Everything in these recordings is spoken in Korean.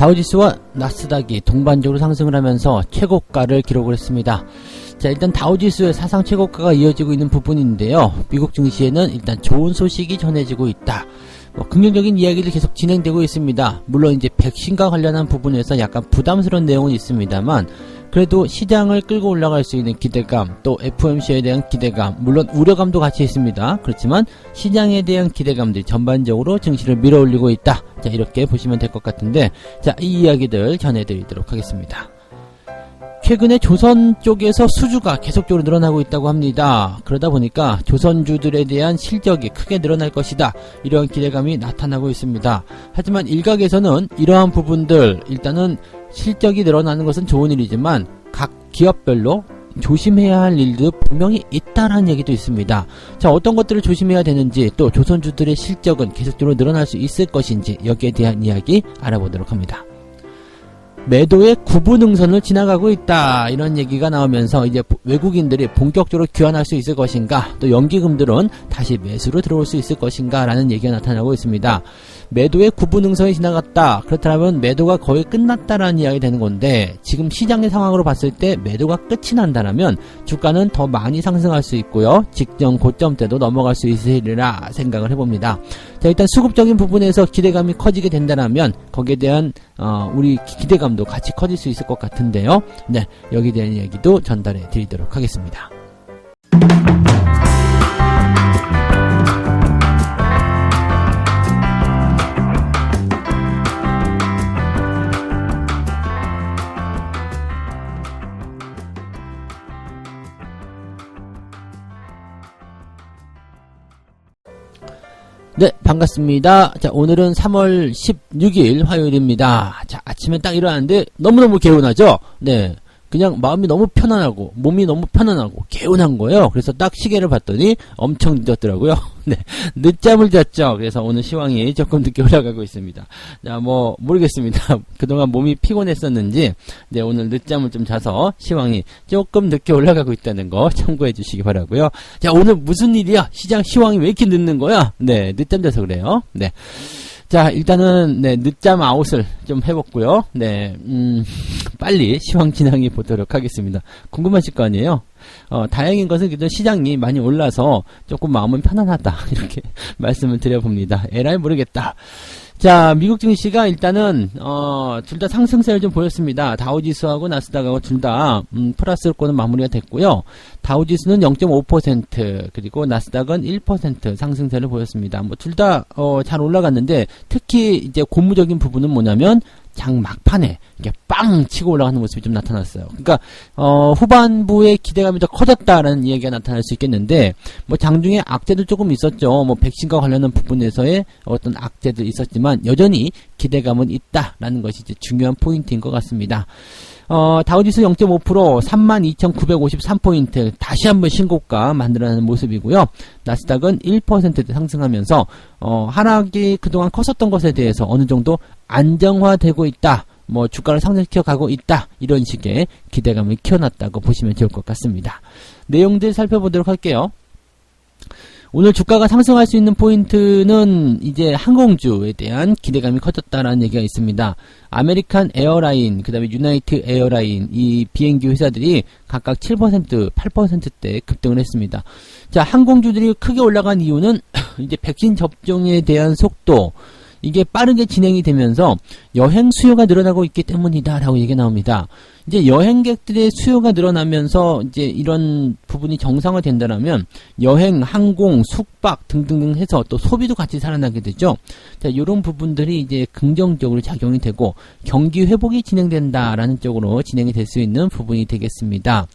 다우지수와 나스닥이 동반적으로 상승을 하면서 최고가를 기록을 했습니다. 자, 일단 다우지수의 사상 최고가가 이어지고 있는 부분인데요. 미국 증시에는 일단 좋은 소식이 전해지고 있다. 긍정적인 이야기들 계속 진행되고 있습니다. 물론 이제 백신과 관련한 부분에서 약간 부담스러운 내용은 있습니다만 그래도 시장을 끌고 올라갈 수 있는 기대감, 또 FOMC에 대한 기대감, 물론 우려감도 같이 있습니다. 그렇지만 시장에 대한 기대감들이 전반적으로 증시를 밀어올리고 있다. 자, 이렇게 보시면 될 것 같은데, 자, 이 이야기들 전해드리도록 하겠습니다. 최근에 조선 쪽에서 수주가 계속적으로 늘어나고 있다고 합니다. 그러다 보니까 조선주들에 대한 실적이 크게 늘어날 것이다. 이런 기대감이 나타나고 있습니다. 하지만 일각에서는 이러한 부분들, 일단은 실적이 늘어나는 것은 좋은 일이지만 각 기업별로 조심해야 할 일도 분명히 있다라는 얘기도 있습니다. 자, 어떤 것들을 조심해야 되는지, 또 조선주들의 실적은 계속적으로 늘어날 수 있을 것인지, 여기에 대한 이야기 알아보도록 합니다. 매도의 구분응선을 지나가고 있다, 이런 얘기가 나오면서 이제 외국인들이 본격적으로 귀환할 수 있을 것인가, 또 연기금들은 다시 매수로 들어올 수 있을 것인가 라는 얘기가 나타나고 있습니다. 매도의 구분응선이 지나갔다, 그렇다면 매도가 거의 끝났다라는 이야기 되는 건데, 지금 시장의 상황으로 봤을 때 매도가 끝이 난다라면 주가는 더 많이 상승할 수 있고요, 직전 고점대도 넘어갈 수 있으리라 생각을 해봅니다. 자, 일단 수급적인 부분에서 기대감이 커지게 된다면 거기에 대한 우리 기대감도 같이 커질 수 있을 것 같은데요. 네, 여기에 대한 이야기도 전달해 드리도록 하겠습니다. 네, 반갑습니다. 자, 오늘은 3월 16일 화요일입니다. 자, 아침에 딱 일어났는데 너무너무 개운하죠? 네. 그냥 마음이 너무 편안하고 몸이 너무 편안하고 개운한 거예요. 그래서 딱 시계를 봤더니 엄청 늦었더라고요. 네, 늦잠을 잤죠. 그래서 오늘 시황이 조금 늦게 올라가고 있습니다. 자, 뭐 모르겠습니다. 그동안 몸이 피곤했었는지 네, 오늘 늦잠을 좀 자서 시황이 조금 늦게 올라가고 있다는 거 참고해 주시기 바라고요. 자, 오늘 무슨 일이야? 시장 시황이 왜 이렇게 늦는 거야? 네, 늦잠 자서 그래요. 네. 자, 일단은 네, 늦잠 아웃을 좀 해봤고요. 네, 빨리 시황 진행해 보도록 하겠습니다. 궁금하실 거 아니에요? 다행인 것은 그래도 시장이 많이 올라서 조금 마음은 편안하다, 이렇게 말씀을 드려봅니다. 에라이 모르겠다. 자, 미국 증시가 일단은 둘 다 상승세를 좀 보였습니다. 다우지수하고 나스닥하고 둘 다 플러스로는 마무리가 됐고요. 다우지수는 0.5% 그리고 나스닥은 1% 상승세를 보였습니다. 뭐 둘 다 잘 올라갔는데 특히 이제 고무적인 부분은 뭐냐면 장 막판에 이렇게 빵 치고 올라가는 모습이 좀 나타났어요. 그러니까 후반부의 기대감이 더 커졌다라는 이야기가 나타날 수 있겠는데, 뭐 장중에 악재도 조금 있었죠. 뭐 백신과 관련한 부분에서의 어떤 악재도 있었지만 여전히 기대감은 있다라는 것이 이제 중요한 포인트인 것 같습니다. 다우지수 0.5% 32,953포인트 다시 한번 신고가 만들어내는 모습이고요. 나스닥은 1% 상승하면서 하락이 그동안 컸었던 것에 대해서 어느 정도 안정화되고 있다, 뭐 주가를 상승시켜 가고 있다, 이런 식의 기대감을 키워놨다고 보시면 좋을 것 같습니다. 내용들 살펴보도록 할게요. 오늘 주가가 상승할 수 있는 포인트는 이제 항공주에 대한 기대감이 커졌다라는 얘기가 있습니다. 아메리칸 에어라인, 그 다음에 유나이트 에어라인, 이 비행기 회사들이 각각 7%, 8%대 급등을 했습니다. 자, 항공주들이 크게 올라간 이유는 이제 백신 접종에 대한 속도, 이게 빠르게 진행이 되면서 여행 수요가 늘어나고 있기 때문이다라고 얘기가 나옵니다. 이제 여행객들의 수요가 늘어나면서 이제 이런 부분이 정상화된다면 여행, 항공, 숙박 등등등 해서 또 소비도 같이 살아나게 되죠. 자, 이런 부분들이 이제 긍정적으로 작용이 되고 경기 회복이 진행된다라는 쪽으로 진행이 될 수 있는 부분이 되겠습니다.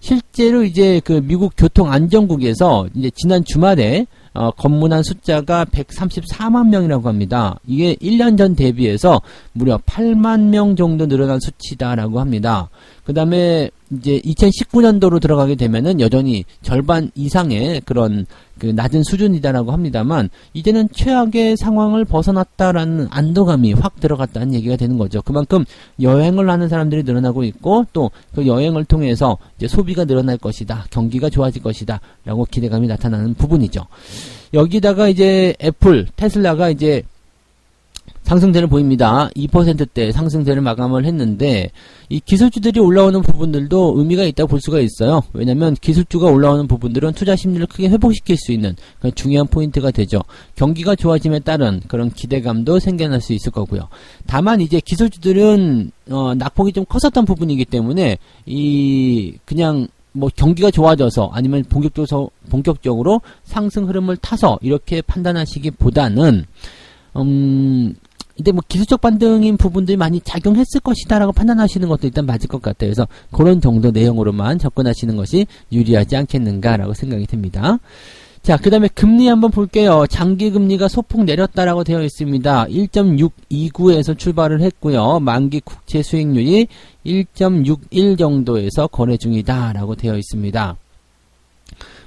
실제로 이제 그 미국 교통안전국에서 이제 지난 주말에 검문한 숫자가 134만 명이라고 합니다. 이게 1년 전 대비해서 무려 8만 명 정도 늘어난 수치다라고 합니다. 그 다음에 이제 2019년도로 들어가게 되면은 여전히 절반 이상의 그런 그 낮은 수준이다라고 합니다만, 이제는 최악의 상황을 벗어났다라는 안도감이 확 들어갔다는 얘기가 되는 거죠. 그만큼 여행을 하는 사람들이 늘어나고 있고, 또 그 여행을 통해서 이제 소비가 늘어날 것이다, 경기가 좋아질 것이다 라고 기대감이 나타나는 부분이죠. 여기다가 이제 애플, 테슬라가 이제 상승세를 보입니다. 2%대 상승세를 마감을 했는데 이 기술주들이 올라오는 부분들도 의미가 있다고 볼 수가 있어요. 왜냐하면 기술주가 올라오는 부분들은 투자 심리를 크게 회복시킬 수 있는 그런 중요한 포인트가 되죠. 경기가 좋아짐에 따른 그런 기대감도 생겨날 수 있을 거고요. 다만 이제 기술주들은 낙폭이 좀 컸었던 부분이기 때문에 그냥 뭐 경기가 좋아져서 아니면 본격적으로 상승 흐름을 타서 이렇게 판단하시기보다는 근데 뭐 기술적 반등인 부분들이 많이 작용했을 것이다라고 판단하시는 것도 일단 맞을 것 같아요. 그래서 그런 정도 내용으로만 접근하시는 것이 유리하지 않겠는가라고 생각이 듭니다. 자, 그 다음에 금리 한번 볼게요. 장기금리가 소폭 내렸다라고 되어 있습니다. 1.629에서 출발을 했고요. 만기 국채 수익률이 1.61 정도에서 거래 중이다라고 되어 있습니다.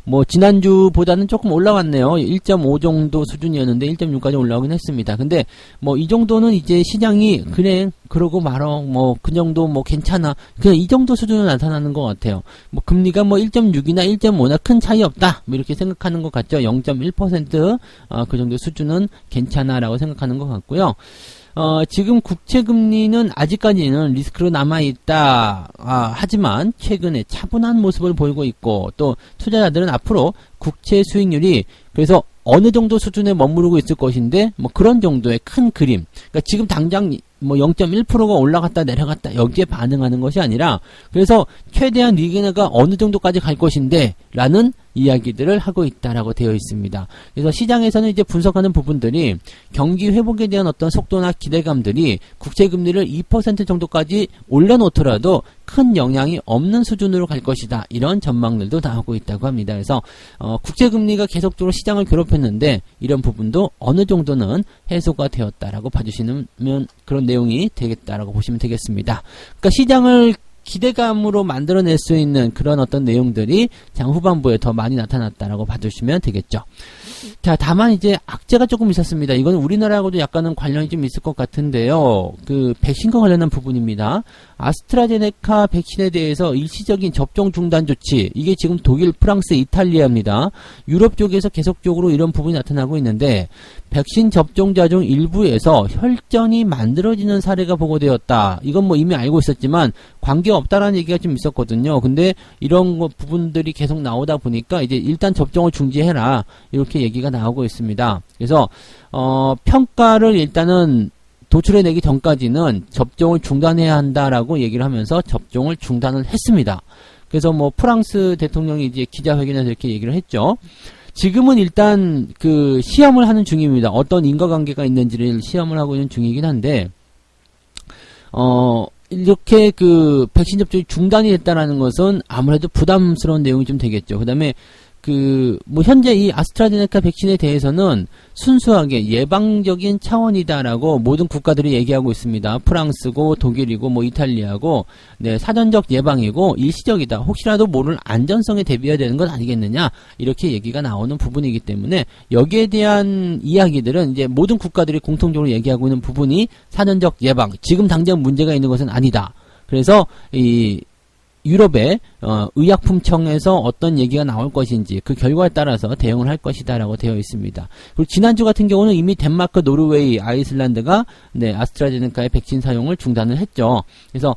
뭐 지난주보다는 조금 올라왔네요. 1.5 정도 수준이었는데 1.6까지 올라오긴 했습니다. 근데 뭐 이 정도는 이제 시장이 그래 그러고 말어 뭐 그 정도 뭐 괜찮아 그냥 이 정도 수준으로 나타나는 것 같아요. 뭐 금리가 뭐 1.6이나 1.5나 큰 차이 없다 뭐 이렇게 생각하는 것 같죠. 0.1% 그 정도 수준은 괜찮아라고 생각하는 것 같고요. 지금 국채금리는 아직까지는 리스크로 남아있다. 하지만 최근에 차분한 모습을 보이고 있고 또 투자자들은 앞으로 국채 수익률이 그래서 어느 정도 수준에 머무르고 있을 것인데 뭐 그런 정도의 큰 그림. 그러니까 지금 당장 뭐 0.1%가 올라갔다 내려갔다 여기에 반응하는 것이 아니라 그래서 최대한 리그가 어느 정도까지 갈 것인데 라는 이야기들을 하고 있다라고 되어 있습니다. 그래서 시장에서는 이제 분석하는 부분들이 경기 회복에 대한 어떤 속도나 기대감들이 국채금리를 2% 정도까지 올려놓더라도 큰 영향이 없는 수준으로 갈 것이다. 이런 전망들도 나오고 있다고 합니다. 그래서 국채금리가 계속적으로 시장을 괴롭혔는데 이런 부분도 어느 정도는 해소가 되었다라고 봐주시면 그런 내용이 되겠다라고 보시면 되겠습니다. 그러니까 시장을 기대감으로 만들어낼 수 있는 그런 어떤 내용들이 장 후반부에 더 많이 나타났다라고 봐주시면 되겠죠. 자, 다만 이제 악재가 조금 있었습니다. 이건 우리나라하고도 약간은 관련이 좀 있을 것 같은데요. 그 백신과 관련한 부분입니다. 아스트라제네카 백신에 대해서 일시적인 접종 중단 조치, 이게 지금 독일, 프랑스, 이탈리아입니다. 유럽 쪽에서 계속적으로 이런 부분이 나타나고 있는데 백신 접종자 중 일부에서 혈전이 만들어지는 사례가 보고되었다. 이건 뭐 이미 알고 있었지만 관계없다라는 얘기가 좀 있었거든요. 근데 이런 부분들이 계속 나오다 보니까 이제 일단 접종을 중지해라 이렇게 얘기가 나오고 있습니다. 그래서 평가를 일단은 도출해내기 전까지는 접종을 중단해야 한다라고 얘기를 하면서 접종을 중단을 했습니다. 그래서 뭐 프랑스 대통령이 이제 기자회견에서 이렇게 얘기를 했죠. 지금은 일단 그 시험을 하는 중입니다. 어떤 인과관계가 있는지를 시험을 하고 있는 중이긴 한데 이렇게 그 백신 접종이 중단이 됐다라는 것은 아무래도 부담스러운 내용이 좀 되겠죠. 그다음에 뭐 현재 이 아스트라제네카 백신에 대해서는 순수하게 예방적인 차원이다라고 모든 국가들이 얘기하고 있습니다. 프랑스고 독일이고 뭐 이탈리아고 네, 사전적 예방이고 일시적이다. 혹시라도 모를 안전성에 대비해야 되는 건 아니겠느냐 이렇게 얘기가 나오는 부분이기 때문에 여기에 대한 이야기들은 이제 모든 국가들이 공통적으로 얘기하고 있는 부분이 사전적 예방. 지금 당장 문제가 있는 것은 아니다. 그래서 이 유럽의 의약품청에서 어떤 얘기가 나올 것인지 그 결과에 따라서 대응을 할 것이다 라고 되어 있습니다. 그리고 지난주 같은 경우는 이미 덴마크, 노르웨이, 아이슬란드가 네, 아스트라제네카의 백신 사용을 중단을 했죠. 그래서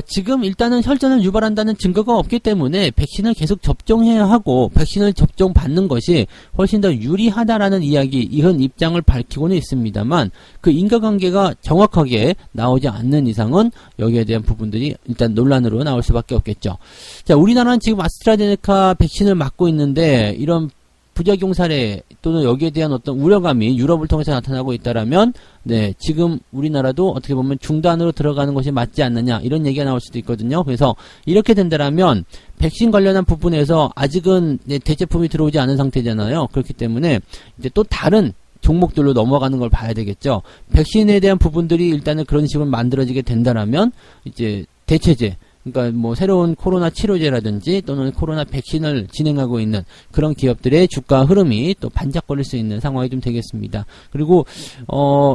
지금 일단은 혈전을 유발한다는 증거가 없기 때문에 백신을 계속 접종해야 하고 백신을 접종받는 것이 훨씬 더 유리하다라는 이야기 이런 입장을 밝히고는 있습니다만 그 인과관계가 정확하게 나오지 않는 이상은 여기에 대한 부분들이 일단 논란으로 나올 수밖에 없겠죠. 자, 우리나라는 지금 아스트라제네카 백신을 맞고 있는데 이런 부작용 사례 또는 여기에 대한 어떤 우려감이 유럽을 통해서 나타나고 있다라면 네, 지금 우리나라도 어떻게 보면 중단으로 들어가는 것이 맞지 않느냐 이런 얘기가 나올 수도 있거든요. 그래서 이렇게 된다라면 백신 관련한 부분에서 아직은 네, 대제품이 들어오지 않은 상태잖아요. 그렇기 때문에 이제 또 다른 종목들로 넘어가는 걸 봐야 되겠죠. 백신에 대한 부분들이 일단은 그런 식으로 만들어지게 된다라면 이제 대체제 그러니까 뭐 새로운 코로나 치료제라든지 또는 코로나 백신을 진행하고 있는 그런 기업들의 주가 흐름이 또 반짝거릴 수 있는 상황이 좀 되겠습니다. 그리고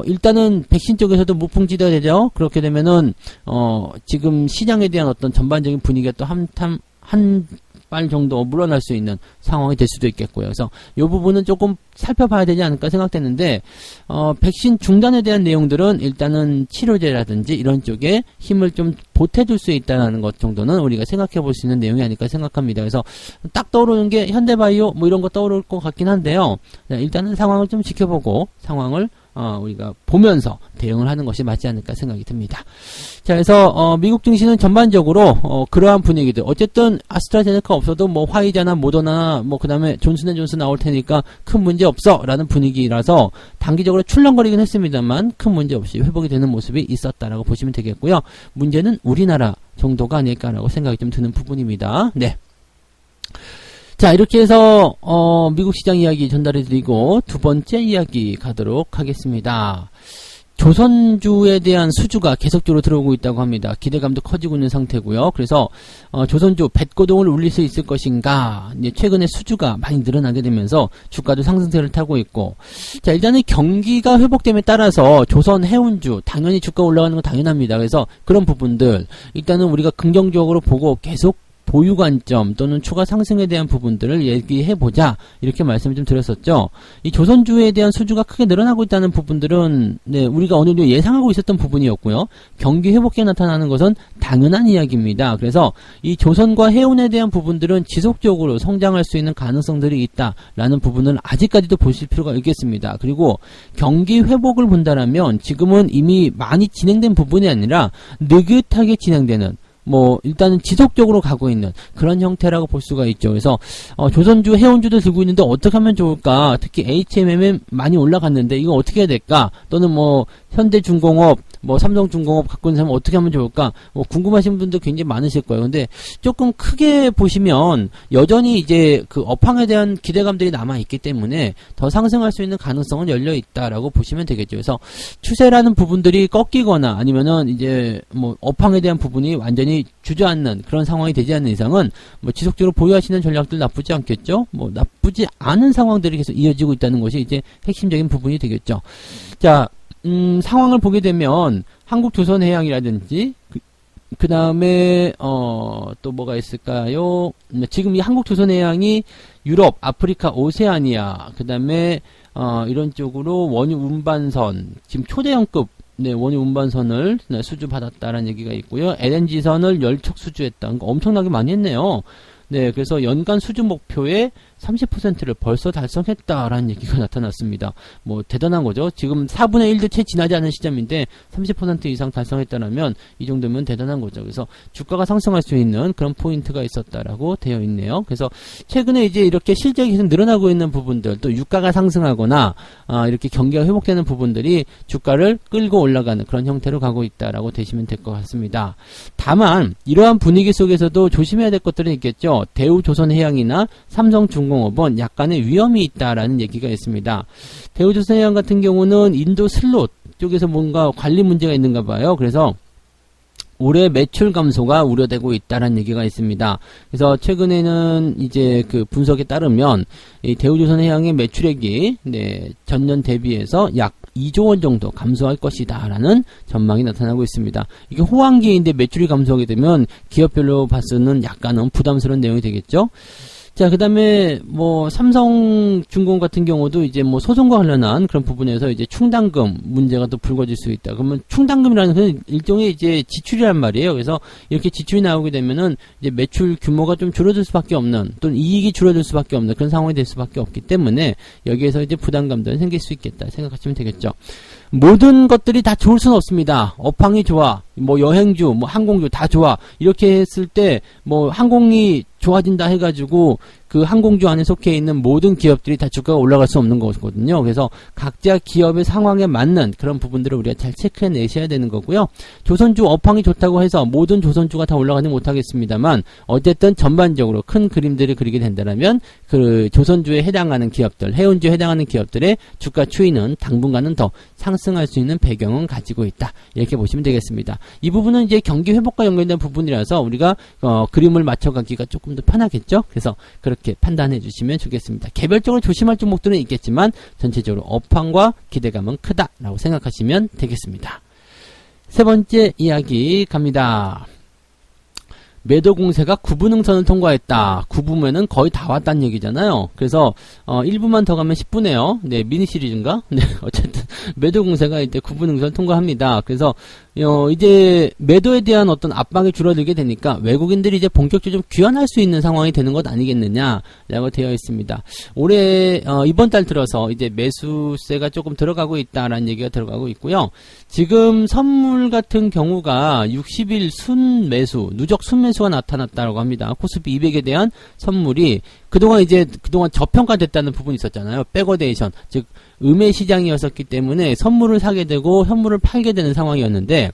일단은 백신 쪽에서도 무풍지대가 되죠. 그렇게 되면은 지금 시장에 대한 어떤 전반적인 분위기가 또 한 빨 정도 물러날 수 있는 상황이 될 수도 있겠고요. 그래서 이 부분은 조금 살펴봐야 되지 않을까 생각되는데, 백신 중단에 대한 내용들은 일단은 치료제라든지 이런 쪽에 힘을 좀 보태줄 수 있다는 것 정도는 우리가 생각해 볼 수 있는 내용이 아닐까 생각합니다. 그래서 딱 떠오르는 게 현대바이오 뭐 이런 거 떠오를 것 같긴 한데요. 일단은 상황을 좀 지켜보고 상황을 우리가 보면서 대응을 하는 것이 맞지 않을까 생각이 듭니다. 자, 그래서 미국 증시는 전반적으로 그러한 분위기들, 어쨌든 아스트라제네카 없어도 뭐 화이자나 모더나 뭐 그다음에 존슨앤존슨 나올 테니까 큰 문제 없어라는 분위기라서 단기적으로 출렁거리긴 했습니다만 큰 문제 없이 회복이 되는 모습이 있었다라고 보시면 되겠고요. 문제는 우리나라 정도가 아닐까라고 생각이 좀 드는 부분입니다. 네. 자, 이렇게 해서 미국 시장 이야기 전달해드리고 두 번째 이야기 가도록 하겠습니다. 조선주에 대한 수주가 계속적으로 들어오고 있다고 합니다. 기대감도 커지고 있는 상태고요. 그래서 조선주 뱃고동을 울릴 수 있을 것인가, 이제 최근에 수주가 많이 늘어나게 되면서 주가도 상승세를 타고 있고, 자, 일단은 경기가 회복됨에 따라서 조선 해운주 당연히 주가 올라가는 건 당연합니다. 그래서 그런 부분들 일단은 우리가 긍정적으로 보고 계속 보유 관점 또는 추가 상승에 대한 부분들을 얘기해보자, 이렇게 말씀을 좀 드렸었죠. 이 조선주에 대한 수주가 크게 늘어나고 있다는 부분들은 우리가 어느 정도 예상하고 있었던 부분이었고요. 경기 회복기에 나타나는 것은 당연한 이야기입니다. 그래서 이 조선과 해운에 대한 부분들은 지속적으로 성장할 수 있는 가능성들이 있다라는 부분은 아직까지도 보실 필요가 있겠습니다. 그리고 경기 회복을 본다라면 지금은 이미 많이 진행된 부분이 아니라 느긋하게 진행되는, 뭐 일단은 지속적으로 가고 있는 그런 형태라고 볼 수가 있죠. 그래서 조선주, 해운주도 들고 있는데 어떻게 하면 좋을까? 특히 HMM은 많이 올라갔는데 이거 어떻게 해야 될까? 또는 뭐 현대중공업, 뭐 삼성중공업 갖고 있는 사람은 어떻게 하면 좋을까? 뭐 궁금하신 분들 굉장히 많으실 거예요. 근데 조금 크게 보시면 여전히 이제 그 업황에 대한 기대감들이 남아 있기 때문에 더 상승할 수 있는 가능성은 열려 있다라고 보시면 되겠죠. 그래서 추세라는 부분들이 꺾이거나 아니면은 이제 뭐 업황에 대한 부분이 완전히 주저앉는 그런 상황이 되지 않는 이상은 뭐 지속적으로 보유하시는 전략들 나쁘지 않겠죠. 뭐 나쁘지 않은 상황들이 계속 이어지고 있다는 것이 이제 핵심적인 부분이 되겠죠. 자, 상황을 보게 되면 한국조선해양이라든지 그 다음에 또 뭐가 있을까요? 지금 이 한국조선해양이 유럽, 아프리카, 오세아니아, 그 다음에 이런 쪽으로 원유 운반선, 지금 초대형급 원유 운반선을 수주받았다라는 얘기가 있고요. LNG선을 열척 수주했다. 그러니까 엄청나게 많이 했네요. 네, 그래서 연간 수주 목표의 30%를 벌써 달성했다라는 얘기가 나타났습니다. 뭐 대단한 거죠. 지금 4분의 1도 채 지나지 않은 시점인데 30% 이상 달성했다라면 이 정도면 대단한 거죠. 그래서 주가가 상승할 수 있는 그런 포인트가 있었다라고 되어 있네요. 그래서 최근에 이제 이렇게 실적이 계속 늘어나고 있는 부분들, 또 유가가 상승하거나 이렇게 경기가 회복되는 부분들이 주가를 끌고 올라가는 그런 형태로 가고 있다라고 되시면 될 것 같습니다. 다만 이러한 분위기 속에서도 조심해야 될 것들은 있겠죠. 대우조선해양이나 삼성중공업은 약간의 위험이 있다라는 얘기가 있습니다. 대우조선해양 같은 경우는 인도 슬롯 쪽에서 뭔가 관리 문제가 있는가 봐요. 그래서 올해 매출 감소가 우려되고 있다라는 얘기가 있습니다. 그래서 최근에는 이제 그 분석에 따르면 이 대우조선해양의 매출액이 전년 대비해서 약 2조 원 정도 감소할 것이다라는 전망이 나타나고 있습니다. 이게 호황기인데 매출이 감소하게 되면 기업별로 봐서는 약간은 부담스러운 내용이 되겠죠. 자, 그 다음에, 뭐, 삼성중공 같은 경우도 이제 뭐 소송과 관련한 그런 부분에서 이제 충당금 문제가 또 불거질 수 있다. 그러면 충당금이라는 건 일종의 이제 지출이란 말이에요. 그래서 이렇게 지출이 나오게 되면은 이제 매출 규모가 좀 줄어들 수밖에 없는, 또는 이익이 줄어들 수밖에 없는 그런 상황이 될 수밖에 없기 때문에 여기에서 이제 부담감들이 생길 수 있겠다 생각하시면 되겠죠. 모든 것들이 다 좋을 수는 없습니다. 업황이 좋아, 뭐 여행주, 뭐 항공주 다 좋아. 이렇게 했을 때 뭐 항공이 좋아진다 해가지고 그 항공주 안에 속해 있는 모든 기업들이 다 주가가 올라갈 수 없는 거거든요. 그래서 각자 기업의 상황에 맞는 그런 부분들을 우리가 잘 체크해내셔야 되는 거고요. 조선주 업황이 좋다고 해서 모든 조선주가 다 올라가지 못하겠습니다만 어쨌든 전반적으로 큰 그림들을 그리게 된다면 그 조선주에 해당하는 기업들, 해운주에 해당하는 기업들의 주가 추이는 당분간은 더 상승할 수 있는 배경은 가지고 있다. 이렇게 보시면 되겠습니다. 이 부분은 이제 경기 회복과 연관된 부분이라서 우리가 그림을 맞춰가기가 조금 더 편하겠죠. 그래서 그렇게 판단해 주시면 좋겠습니다. 개별적으로 조심할 종목들은 있겠지만 전체적으로 업황과 기대감은 크다라고 생각하시면 되겠습니다. 세 번째 이야기 갑니다. 매도 공세가 9분응선을 통과했다. 9부면은 거의 다 왔다는 얘기잖아요. 그래서 1부만 더 가면 10부네요. 네, 미니 시리즈인가? 네, 어쨌든 매도 공세가 이제 9분응선을 통과합니다. 그래서 이제 매도에 대한 어떤 압박이 줄어들게 되니까 외국인들이 이제 본격적으로 좀 귀환할 수 있는 상황이 되는 것 아니겠느냐라고 되어 있습니다. 올해 이번 달 들어서 이제 매수세가 조금 들어가고 있다라는 얘기가 들어가고 있고요. 지금 선물 같은 경우가 60일 순매수, 누적 순매수가 나타났다고 합니다. 코스피 200에 대한 선물이 그동안 저평가됐다는 부분이 있었잖아요. 백어데이션, 즉 음의 시장이었었기 때문에 선물을 사게 되고 현물을 팔게 되는 상황이었는데,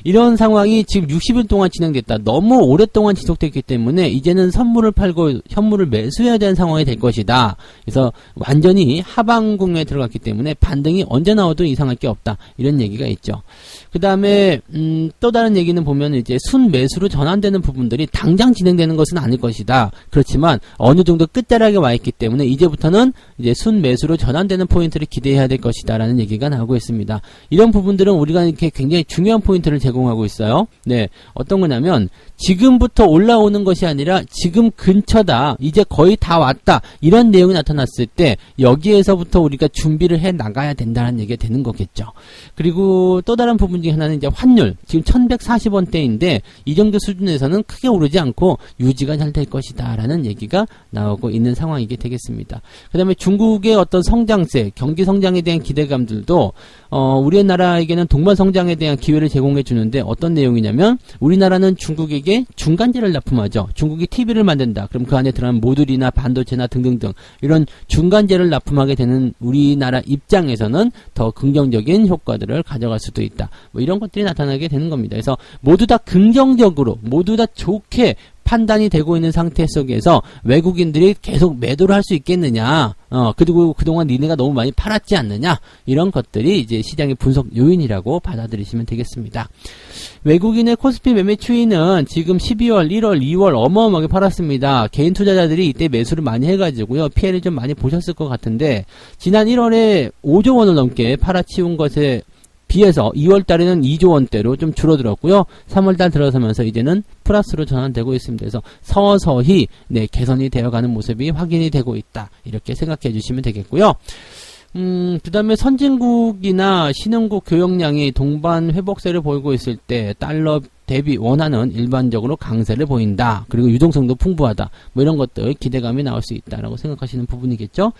이런 상황이 지금 60일 동안 진행됐다. 너무 오랫동안 지속됐기 때문에 이제는 선물을 팔고 현물을 매수해야 되는 상황이 될 것이다. 그래서 완전히 하방국면에 들어갔기 때문에 반등이 언제 나와도 이상할 게 없다. 이런 얘기가 있죠. 그 다음에 또 다른 얘기는 보면 이제 순매수로 전환되는 부분들이 당장 진행되는 것은 아닐 것이다. 그렇지만 어느 정도 끝자락에 와 있기 때문에 이제부터는 이제 순매수로 전환되는 포인트를 기대해야 될 것이다. 라는 얘기가 나오고 있습니다. 이런 부분들은 우리가 이렇게 굉장히 중요한 포인트를 제공하고 있어요. 네, 어떤 거냐면 지금부터 올라오는 것이 아니라 지금 근처다, 이제 거의 다 왔다, 이런 내용이 나타났을 때 여기에서부터 우리가 준비를 해 나가야 된다는 얘기가 되는 거겠죠. 그리고 또 다른 부분 중에 하나는 이제 환율, 지금 1140원대인데 이 정도 수준에서는 크게 오르지 않고 유지가 잘 될 것이다 라는 얘기가 나오고 있는 상황이게 되겠습니다. 그 다음에 중국의 어떤 성장세, 경기 성장에 대한 기대감들도 우리나라에게는 동반 성장에 대한 기회를 제공해 주는데, 어떤 내용이냐면 우리나라는 중국에게 중간재를 납품하죠. 중국이 TV를 만든다. 그럼 그 안에 들어간 모듈이나 반도체나 등등등 이런 중간재를 납품하게 되는 우리나라 입장에서는 더 긍정적인 효과들을 가져갈 수도 있다. 뭐 이런 것들이 나타나게 되는 겁니다. 그래서 모두 다 긍정적으로, 모두 다 좋게 판단이 되고 있는 상태 속에서 외국인들이 계속 매도를 할 수 있겠느냐, 그리고 그동안 니네가 너무 많이 팔았지 않느냐, 이런 것들이 이제 시장의 분석 요인이라고 받아들이시면 되겠습니다. 외국인의 코스피 매매 추이는 지금 12월, 1월, 2월 어마어마하게 팔았습니다. 개인 투자자들이 이때 매수를 많이 해가지고요, 피해를 좀 많이 보셨을 것 같은데, 지난 1월에 5조 원을 넘게 팔아치운 것에 비해서 2월달에는 2조 원대로 좀 줄어들었고요. 3월달 들어서면서 이제는 플러스로 전환되고 있습니다. 그래서 서서히 개선이 되어가는 모습이 확인이 되고 있다. 이렇게 생각해 주시면 되겠고요. 그 다음에 선진국이나 신흥국 교역량이 동반 회복세를 보이고 있을 때 달러 대비 원화는 일반적으로 강세를 보인다. 그리고 유동성도 풍부하다. 뭐 이런 것들 기대감이 나올 수 있다라고 생각하시는 부분이겠죠.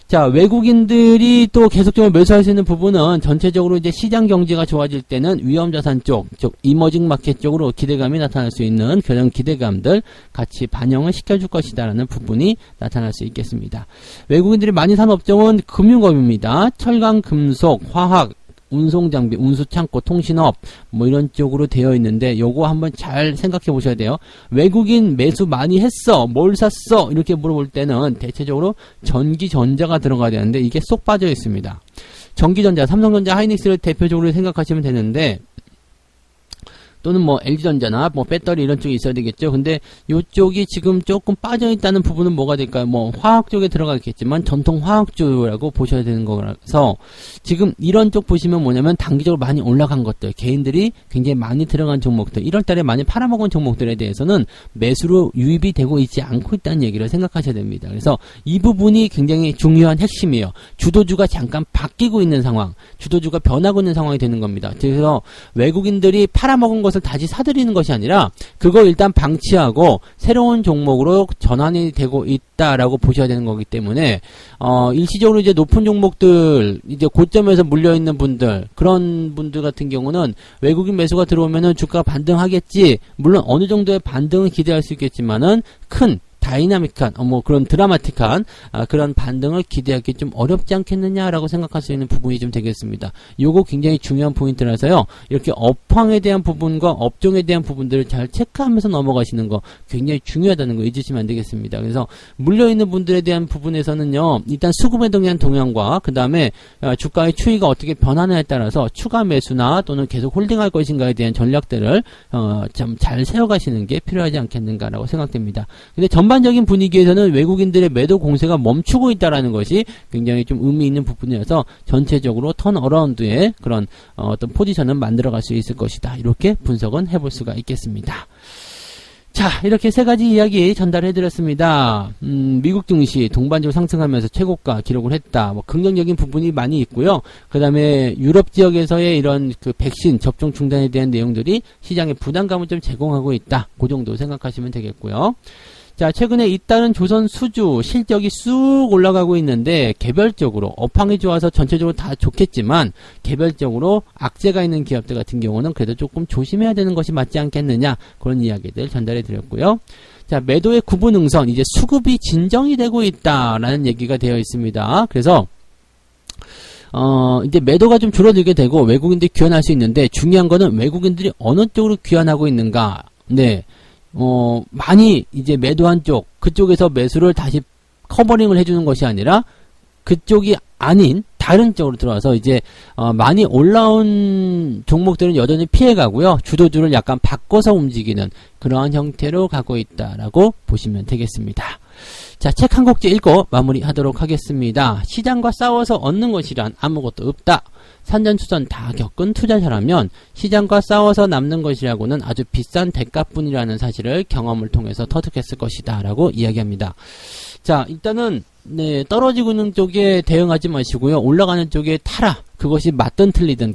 자, 외국인들이 또 계속적으로 매수할 수 있는 부분은 전체적으로 이제 시장 경제가 좋아질 때는 위험자산 쪽, 즉 이머징 마켓 쪽으로 기대감이 나타날 수 있는 그런 기대감들 같이 반영을 시켜줄 것이다라는 부분이 나타날 수 있겠습니다. 외국인들이 많이 산 업종은 금융업입니다. 철강, 금속, 화학, 운송장비, 운수창고, 통신업 뭐 이런 쪽으로 되어 있는데, 요거 한번 잘 생각해 보셔야 돼요. 외국인 매수 많이 했어, 뭘 샀어, 이렇게 물어볼 때는 대체적으로 전기전자가 들어가야 되는데 이게 쏙 빠져 있습니다. 전기전자, 삼성전자, 하이닉스를 대표적으로 생각하시면 되는데, 또는 뭐 LG전자나 뭐 배터리 이런 쪽이 있어야 되겠죠. 근데 이쪽이 지금 조금 빠져있다는 부분은 뭐가 될까요? 뭐 화학 쪽에 들어가겠지만 전통 화학주라고 보셔야 되는 거라서, 지금 이런 쪽 보시면 뭐냐면 단기적으로 많이 올라간 것들, 개인들이 굉장히 많이 들어간 종목들, 1월달에 많이 팔아먹은 종목들에 대해서는 매수로 유입이 되고 있지 않고 있다는 얘기를 생각하셔야 됩니다. 그래서 이 부분이 굉장히 중요한 핵심이에요. 주도주가 잠깐 바뀌고 있는 상황, 주도주가 변하고 있는 상황이 되는 겁니다. 그래서 외국인들이 팔아먹은 것을 다시 사들이는 것이 아니라 그거 일단 방치하고 새로운 종목으로 전환이 되고 있다라고 보셔야 되는 거기 때문에, 일시적으로 이제 높은 종목들, 이제 고점에서 물려있는 분들, 그런 분들 같은 경우는 외국인 매수가 들어오면은 주가가 반등하겠지, 물론 어느 정도의 반등은 기대할 수 있겠지만은 큰 다이나믹한, 뭐 그런 드라마틱한 그런 반등을 기대하기 좀 어렵지 않겠느냐라고 생각할 수 있는 부분이 좀 되겠습니다. 요거 굉장히 중요한 포인트라서요, 이렇게 업황에 대한 부분과 업종에 대한 부분들을 잘 체크하면서 넘어가시는 거 굉장히 중요하다는 거 잊으시면 안 되겠습니다. 그래서 물려있는 분들에 대한 부분에서는요, 일단 수급에 대한 동향과 그 다음에 주가의 추이가 어떻게 변하느냐에 따라서 추가 매수나 또는 계속 홀딩할 것인가에 대한 전략들을 좀 잘 세워가시는 게 필요하지 않겠는가라고 생각됩니다. 근데 전반적인 분위기에서는 외국인들의 매도 공세가 멈추고 있다라는 것이 굉장히 좀 의미 있는 부분이어서 전체적으로 턴어라운드의 그런 어떤 포지션을 만들어갈 수 있을 것이다. 이렇게 분석은 해볼 수가 있겠습니다. 자, 이렇게 세 가지 이야기 전달해드렸습니다. 미국 증시 동반적으로 상승하면서 최고가 기록을 했다. 뭐 긍정적인 부분이 많이 있고요. 그 다음에 유럽 지역에서의 이런 그 백신 접종 중단에 대한 내용들이 시장에 부담감을 좀 제공하고 있다. 그 정도 생각하시면 되겠고요. 자, 최근에 잇따른 조선 수주 실적이 쑥 올라가고 있는데 개별적으로 업황이 좋아서 전체적으로 다 좋겠지만 개별적으로 악재가 있는 기업들 같은 경우는 그래도 조금 조심해야 되는 것이 맞지 않겠느냐, 그런 이야기들 전달해 드렸고요. 자, 매도의 구분응선, 이제 수급이 진정이 되고 있다라는 얘기가 되어 있습니다. 그래서 이제 매도가 좀 줄어들게 되고 외국인들이 귀환할 수 있는데 중요한 거는 외국인들이 어느 쪽으로 귀환하고 있는가. 네. 많이 이제 매도한 쪽, 그쪽에서 매수를 다시 커버링을 해주는 것이 아니라 그쪽이 아닌 다른 쪽으로 들어와서 이제 많이 올라온 종목들은 여전히 피해가고요. 주도주를 약간 바꿔서 움직이는 그러한 형태로 가고 있다라고 보시면 되겠습니다. 자, 책 한 곡지 읽고 마무리하도록 하겠습니다. 시장과 싸워서 얻는 것이란 아무것도 없다. 산전수전 다 겪은 투자자라면 시장과 싸워서 남는 것이라고는 아주 비싼 대가뿐이라는 사실을 경험을 통해서 터득했을 것이다 라고 이야기합니다. 자, 일단은 네, 떨어지고 있는 쪽에 대응하지 마시고요. 올라가는 쪽에 타라. 그것이 맞든 틀리든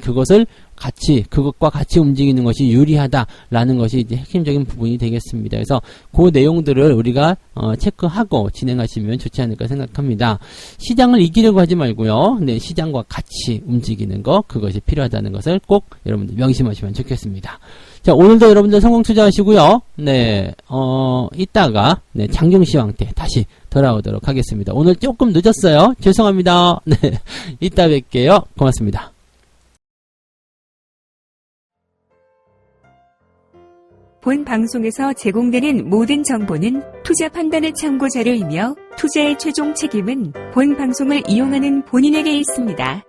그것과 같이 움직이는 것이 유리하다라는 것이 이제 핵심적인 부분이 되겠습니다. 그래서 그 내용들을 우리가 체크하고 진행하시면 좋지 않을까 생각합니다. 시장을 이기려고 하지 말고요. 네, 시장과 같이 움직이는 거, 그것이 필요하다는 것을 꼭 여러분들 명심하시면 좋겠습니다. 자, 오늘도 여러분들 성공 투자하시고요. 네, 이따가 네, 장중시황 때 다시 돌아오도록 하겠습니다. 오늘 조금 늦었어요. 죄송합니다. 네, 이따 뵐게요. 고맙습니다. 본 방송에서 제공되는 모든 정보는 투자 판단의 참고 자료이며 투자의 최종 책임은 본 방송을 이용하는 본인에게 있습니다.